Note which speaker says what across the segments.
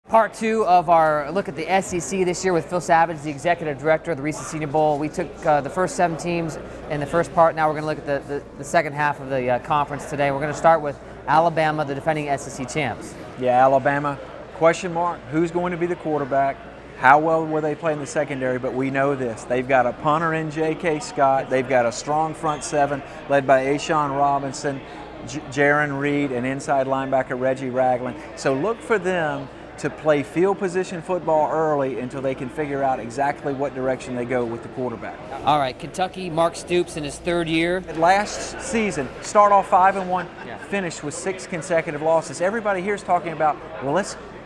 Speaker 1: Part two of our look at the SEC this year with Phil Savage, the executive director of the Reese Senior Bowl. We took the first 7 teams in the first part. Now we're going to look at the second half of the conference today. We're going to start with Alabama, the defending SEC champs.
Speaker 2: Yeah, Alabama, question mark, who's going to be the quarterback? How well will they play in the secondary? But we know this. They've got a punter in J.K. Scott. They've got a strong front 7 led by A'Shawn Robinson, Jaron Reed, and inside linebacker Reggie Ragland. So look for them to play field position football early until they can figure out exactly what direction they go with the quarterback.
Speaker 1: All right, Kentucky, Mark Stoops in his 3rd year.
Speaker 2: Last season, start off 5-1, finished with 6 consecutive losses. Everybody here is talking about, well,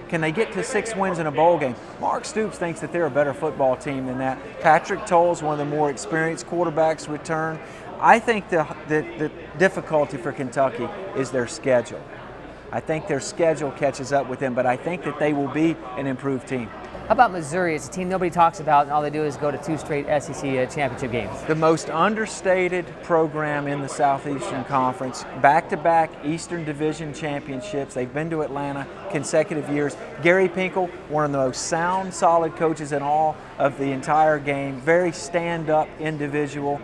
Speaker 2: can they get to 6 wins in a bowl game? Mark Stoops thinks that they're a better football team than that. Patrick Towles, one of the more experienced quarterbacks, return. I think the difficulty for Kentucky is their schedule. I think their schedule catches up with them, but I think that they will be an improved team.
Speaker 1: How about Missouri? It's a team nobody talks about, and all they do is go to 2 straight SEC championship games.
Speaker 2: The most understated program in the Southeastern Conference, back-to-back Eastern Division championships. They've been to Atlanta consecutive years. Gary Pinkel, one of the most sound, solid coaches in all of the entire game, very stand-up individual,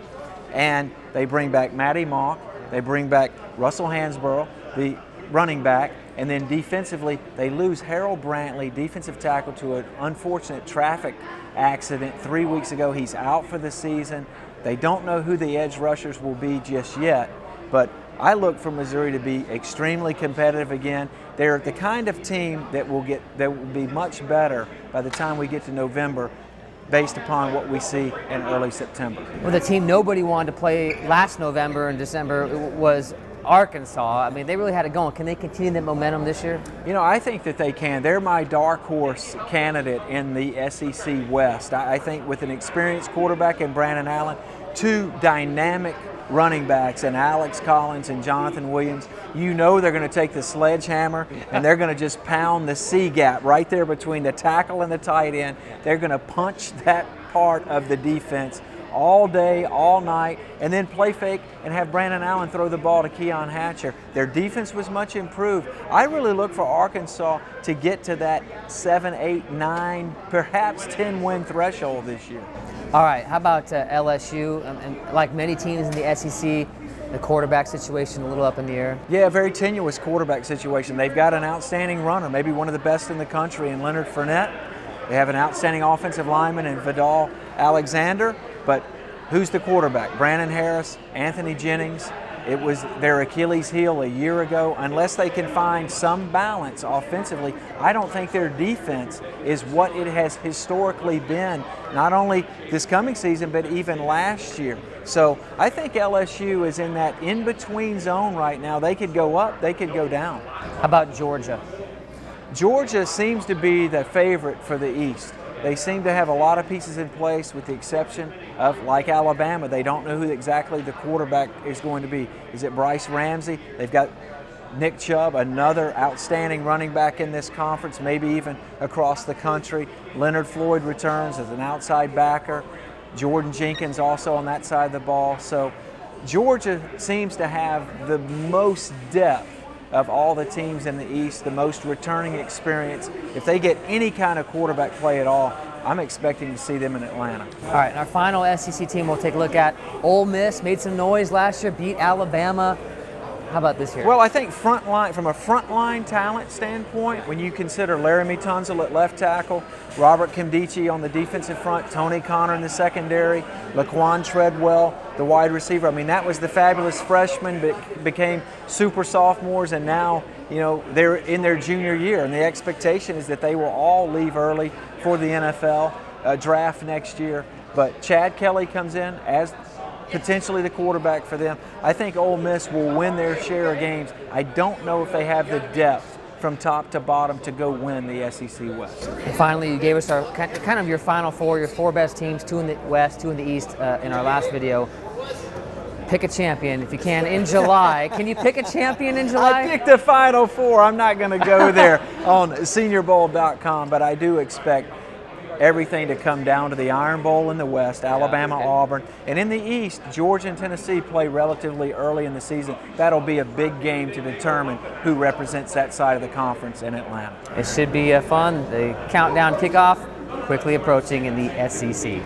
Speaker 2: and they bring back Matty Mock, they bring back Russell Hansborough, the running back, and then defensively they lose Harold Brantley, defensive tackle, to an unfortunate traffic accident 3 weeks ago. He's out for the season. They don't know who the edge rushers will be just yet, but I look for Missouri to be extremely competitive again. They're the kind of team that will be much better by the time we get to November, based upon what we see in early September.
Speaker 1: Well, the team nobody wanted to play last November and December was Arkansas. I mean, they really had it going. Can they continue that momentum this year?
Speaker 2: You know, I think that they can. They're my dark horse candidate in the SEC West. I think with an experienced quarterback in Brandon Allen, 2 dynamic running backs in Alex Collins and Jonathan Williams, you know they're going to take the sledgehammer and they're going to just pound the C gap right there between the tackle and the tight end. They're going to punch that part of the defense all day, all night, and then play fake and have Brandon Allen throw the ball to Keon Hatcher. Their defense was much improved. I really look for Arkansas to get to that 7, 8, 9, perhaps 10-win threshold this year.
Speaker 1: All right, how about LSU? And like many teams in the SEC, the quarterback situation a little up in the air.
Speaker 2: Yeah, very tenuous quarterback situation. They've got an outstanding runner, maybe one of the best in the country, in Leonard Fournette. They have an outstanding offensive lineman in Vidal Alexander, but who's the quarterback? Brandon Harris, Anthony Jennings. It was their Achilles heel a year ago. Unless they can find some balance offensively, I don't think their defense is what it has historically been, not only this coming season, but even last year. So I think LSU is in that in-between zone right now. They could go up, they could go down.
Speaker 1: How about Georgia?
Speaker 2: Georgia seems to be the favorite for the East. They seem to have a lot of pieces in place, with the exception of, like Alabama, they don't know who exactly the quarterback is going to be. Is it Bryce Ramsey? They've got Nick Chubb, another outstanding running back in this conference, maybe even across the country. Leonard Floyd returns as an outside backer. Jordan Jenkins also on that side of the ball. So Georgia seems to have the most depth of all the teams in the East, the most returning experience. If they get any kind of quarterback play at all, I'm expecting to see them in Atlanta.
Speaker 1: All right, and our final SEC team we'll take a look at. Ole Miss made some noise last year, beat Alabama. How about this year?
Speaker 2: Well, I think from a frontline talent standpoint, when you consider Laramie Tunsil at left tackle, Robert Kimdichie on the defensive front, Tony Connor in the secondary, Laquan Treadwell, the wide receiver. I mean, that was the fabulous freshmen that became super sophomores, and now, you know, they're in their junior year, and the expectation is that they will all leave early for the NFL draft next year. But Chad Kelly comes in as potentially the quarterback for them. I think Ole Miss will win their share of games. I don't know if they have the depth from top to bottom to go win the SEC West.
Speaker 1: And finally, you gave us our kind of your final 4, your 4 best teams, 2 in the West, 2 in the East in our last video. Pick a champion if you can in July. Can you pick a champion in July?
Speaker 2: I picked the final 4. I'm not going to go there on SeniorBowl.com, but I do expect everything to come down to the Iron Bowl in the West, Alabama, Auburn. And in the East, Georgia and Tennessee play relatively early in the season. That'll be a big game to determine who represents that side of the conference in Atlanta.
Speaker 1: It should be fun. The countdown kickoff quickly approaching in the SEC.